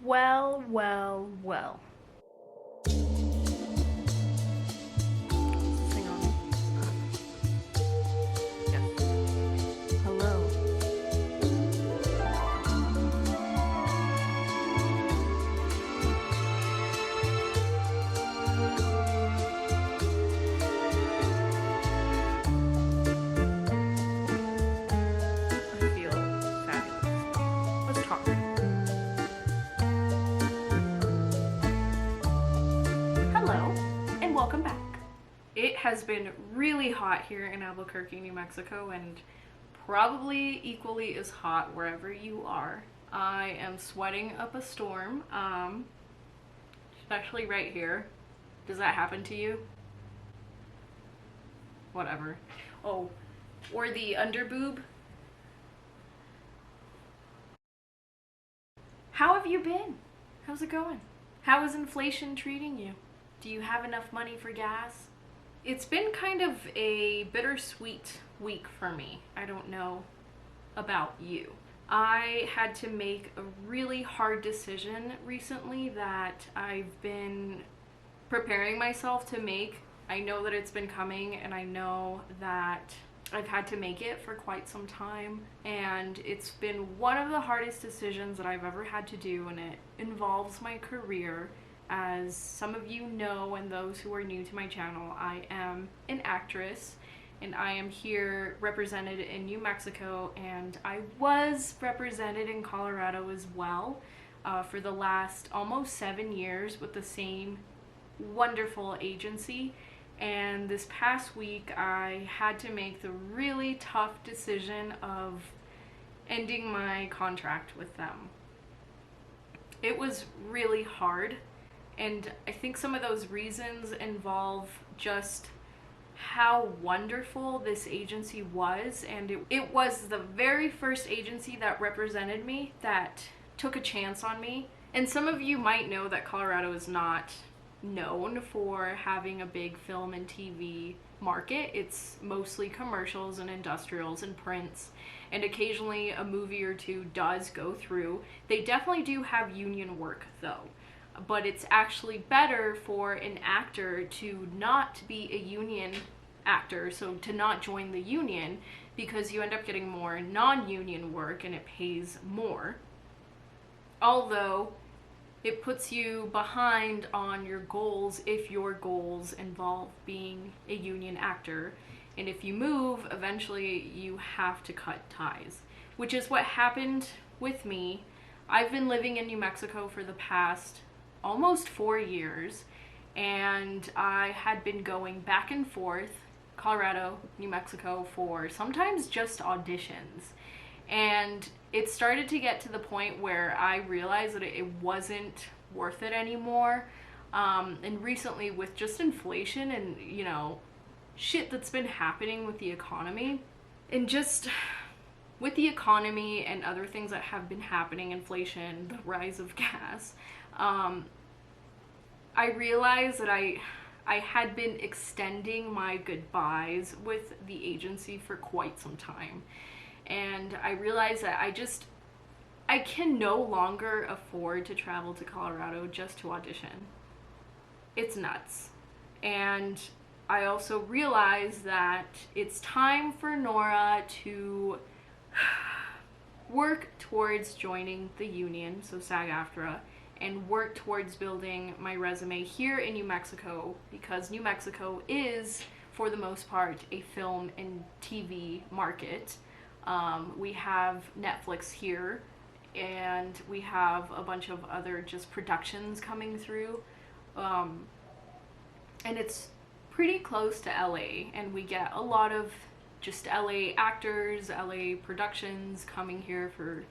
Well, well, well. Hang on. Yes. Hello. I feel fabulous. Let's talk. Hello, and welcome back. It has been really hot here in Albuquerque, New Mexico, and probably equally as hot wherever you are. I am sweating up a storm, especially right here. Does that happen to you? Whatever. Oh, or the underboob. How have you been? How's it going? How is inflation treating you? Do you have enough money for gas? It's been kind of a bittersweet week for me. I don't know about you. I had to make a really hard decision recently that I've been preparing myself to make. I know that it's been coming, and I know that I've had to make it for quite some time, and it's been one of the hardest decisions that I've ever had to do, and it involves my career. As some of you know, and those who are new to my channel, I am an actress, and I am here represented in New Mexico, and I was represented in Colorado as well for the last almost 7 years with the same wonderful agency. And this past week I had to make the really tough decision of ending my contract with them. It was really hard, and I think some of those reasons involve just how wonderful this agency was, and it was the very first agency that represented me that took a chance on me. And some of you might know that Colorado is not known for having a big film and TV market. It's mostly commercials and industrials and prints, and occasionally a movie or two does go through. They definitely do have union work though, but it's actually better for an actor to not be a union actor, so to not join the union, because you end up getting more non-union work and it pays more. Although it puts you behind on your goals if your goals involve being a union actor. And if you move, eventually you have to cut ties, which is what happened with me. I've been living in New Mexico for the past almost 4 years, and I had been going back and forth, Colorado, New Mexico, for sometimes just auditions. And it started to get to the point where I realized that it wasn't worth it anymore. And recently, with just inflation and, shit that's been happening with the economy, and just with the economy and other things that have been happening, inflation, the rise of gas, I realized that I had been extending my goodbyes with the agency for quite some time. And I realized that I can no longer afford to travel to Colorado just to audition. It's nuts. And I also realized that it's time for Nora to work towards joining the union, so SAG-AFTRA, and work towards building my resume here in New Mexico, because New Mexico is, for the most part, a film and TV market. We have Netflix here, and we have a bunch of other just productions coming through, and it's pretty close to LA, and we get a lot of just LA actors, LA productions coming here for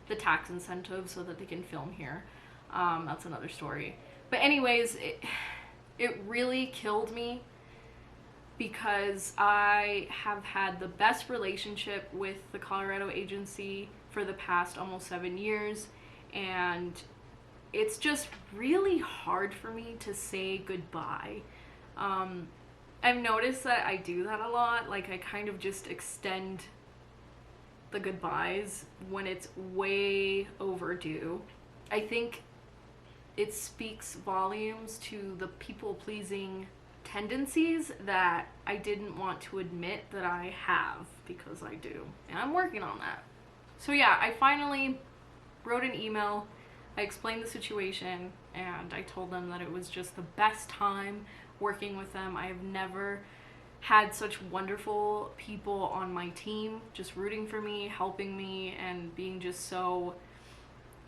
the tax incentives so that they can film here. That's another story. But anyways, it really killed me, because I have had the best relationship with the Colorado agency for the past almost 7 years, and it's just really hard for me to say goodbye. I've noticed that I do that a lot. Like, I kind of just extend the goodbyes when it's way overdue. I think it speaks volumes to the people-pleasing tendencies that I didn't want to admit that I have, because I do. And I'm working on that. So yeah, I finally wrote an email. I explained the situation and I told them that it was just the best time working with them. I have never had such wonderful people on my team, just rooting for me, helping me, and being just so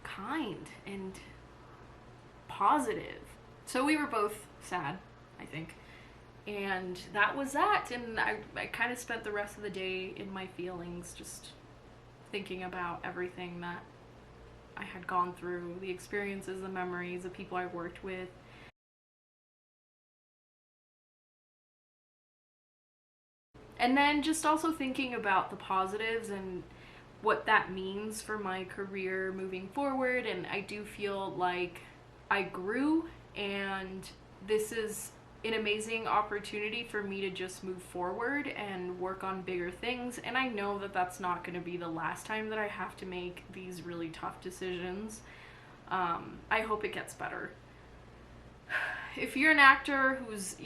kind and positive. So we were both sad, I think. And that was that. And I kind of spent the rest of the day in my feelings, just thinking about everything that I had gone through, the experiences, the memories, the people I worked with. And then just also thinking about the positives and what that means for my career moving forward. And I do feel like I grew, and this is an amazing opportunity for me to just move forward and work on bigger things. And I know that that's not going to be the last time that I have to make these really tough decisions. I hope it gets better. If you're an actor who's,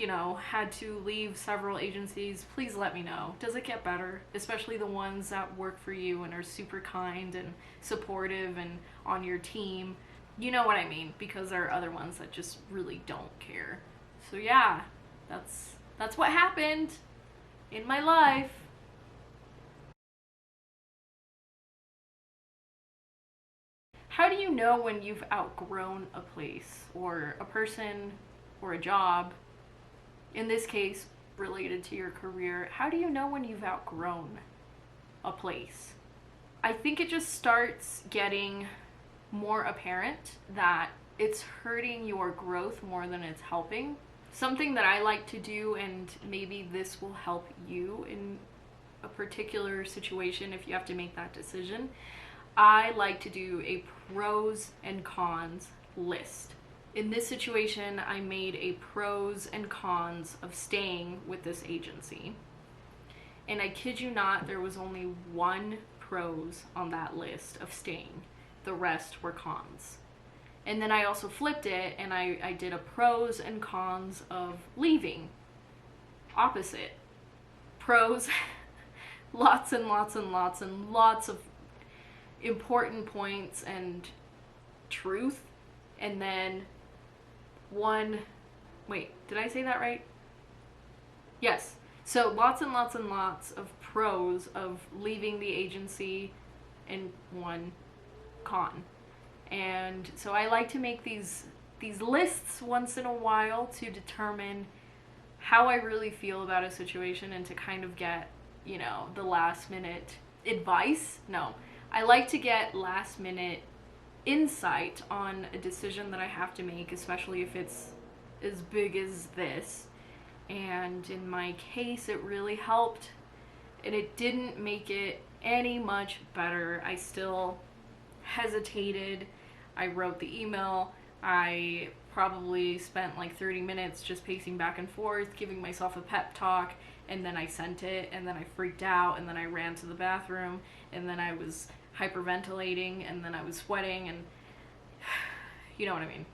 had to leave several agencies, please let me know. Does it get better? Especially the ones that work for you and are super kind and supportive and on your team. You know what I mean, because there are other ones that just really don't care. So yeah, that's what happened in my life. How do you know when you've outgrown a place or a person or a job? In this case, related to your career, how do you know when you've outgrown a place? I think it just starts getting more apparent that it's hurting your growth more than it's helping. Something that I like to do, and maybe this will help you in a particular situation if you have to make that decision, I like to do a pros and cons list. In this situation, I made a pros and cons of staying with this agency. And I kid you not, there was only one pros on that list of staying. The rest were cons. And then I also flipped it and I did a pros and cons of leaving. Opposite. Pros, lots and lots and lots and lots of important points and truth. And then wait, did I say that right? Yes. So lots and lots and lots of pros of leaving the agency and one con. And so I like to make these lists once in a while to determine how I really feel about a situation and to kind of get, the last minute advice. No, I like to get last minute insight on a decision that I have to make, especially if it's as big as this. And in my case, it really helped, and it didn't make it any much better. I still hesitated. I wrote the email. I probably spent like 30 minutes just pacing back and forth, giving myself a pep talk, and then I sent it, and then I freaked out, and then I ran to the bathroom, and then I was hyperventilating, and then I was sweating, and you know what I mean.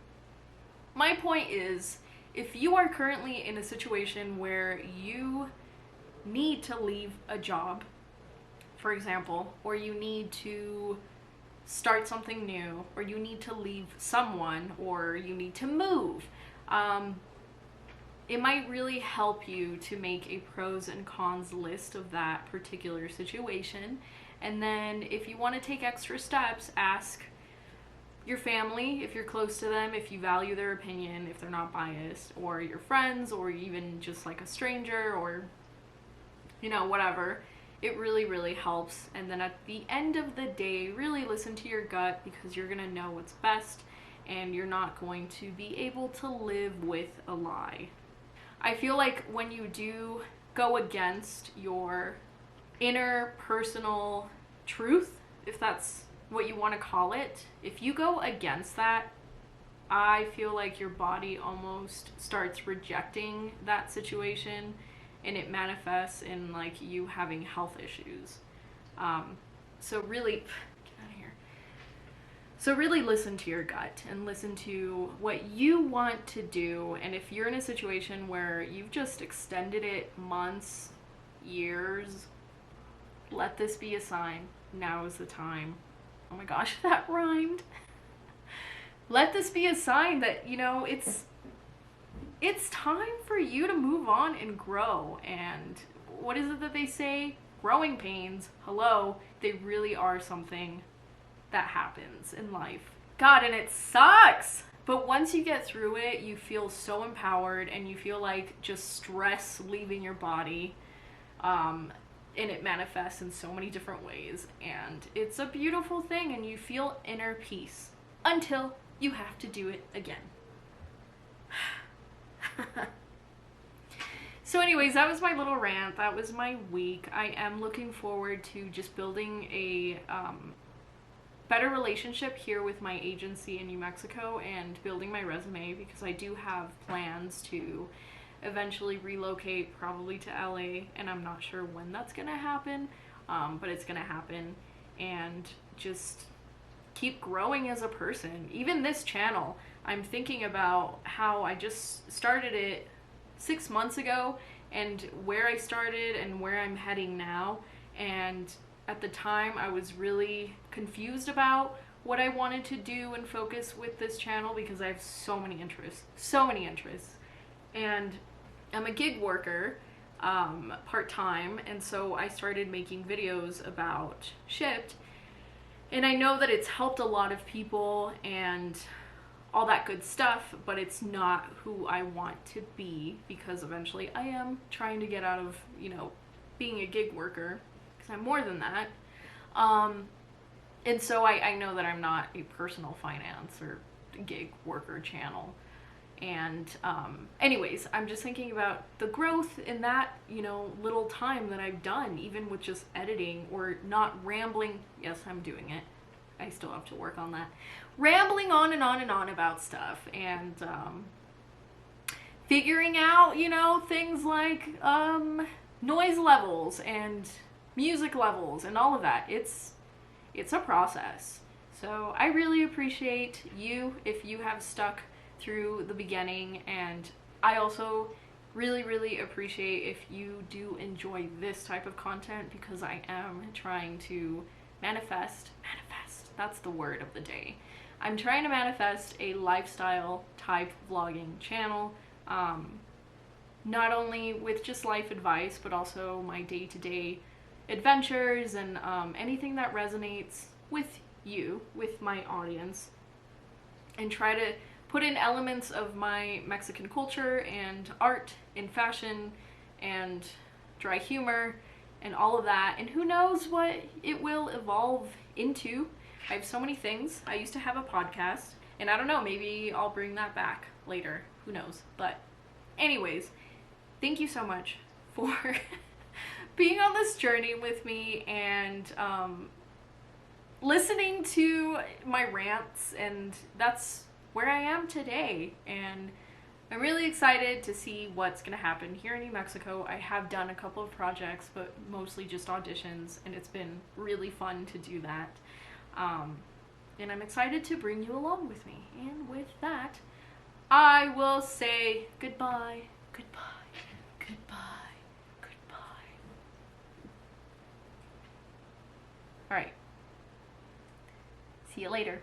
My point is, if you are currently in a situation where you need to leave a job, for example, or you need to start something new, or you need to leave someone, or you need to move, it might really help you to make a pros and cons list of that particular situation. And then if you want to take extra steps, ask your family if you're close to them, if you value their opinion, if they're not biased, or your friends, or even just like a stranger, or whatever. It really, really helps. And then at the end of the day, really listen to your gut, because you're gonna know what's best, and you're not going to be able to live with a lie. I feel like when you do go against your inner personal truth, if that's what you want to call it, if you go against that, I feel like your body almost starts rejecting that situation, and it manifests in like you having health issues. So really, get out of here. So really listen to your gut and listen to what you want to do. And if you're in a situation where you've just extended it months, years, let this be a sign. Now is the time. Oh my gosh, that rhymed. Let this be a sign that, you know, it's time for you to move on and grow. And what is it that they say? Growing pains, hello, they really are something that happens in life. God, and it sucks. But once you get through it, you feel so empowered and you feel like just stress leaving your body. And it manifests in so many different ways. And it's a beautiful thing and you feel inner peace until you have to do it again. So anyways, that was my little rant. That was my week. I am looking forward to just building a better relationship here with my agency in New Mexico and building my resume, because I do have plans to eventually relocate probably to LA, and I'm not sure when that's gonna happen, but it's gonna happen, and just keep growing as a person. Even this channel, I'm thinking about how I just started it 6 months ago and where I started and where I'm heading now. And at the time I was really confused about what I wanted to do and focus with this channel, because I have so many interests, and I'm a gig worker part-time, and so I started making videos about Shipped, and I know that it's helped a lot of people and all that good stuff, but it's not who I want to be, because eventually I am trying to get out of, you know, being a gig worker, because I'm more than that. And so I know that I'm not a personal finance or gig worker channel. And anyways, I'm just thinking about the growth in that, you know, little time that I've done, even with just editing or not rambling. Yes, I'm doing it. I still have to work on that. Rambling on and on and on about stuff, and figuring out, you know, things like noise levels and music levels and all of that. It's a process. So I really appreciate you if you have stuck through the beginning, and I also really appreciate if you do enjoy this type of content, because I am trying to manifest, that's the word of the day. I'm trying to manifest a lifestyle type vlogging channel, not only with just life advice, but also my day-to-day adventures and anything that resonates with you, with my audience, and try to put in elements of my Mexican culture and art and fashion and dry humor and all of that, and who knows what it will evolve into. I have so many things. I used to have a podcast, and I don't know, maybe I'll bring that back later, who knows. But anyways, thank you so much for being on this journey with me and listening to my rants, and that's where I am today. And I'm really excited to see what's gonna happen here in New Mexico. I have done a couple of projects, but mostly just auditions, and it's been really fun to do that. And I'm excited to bring you along with me. And with that, I will say goodbye, goodbye, goodbye, goodbye. All right. See you later.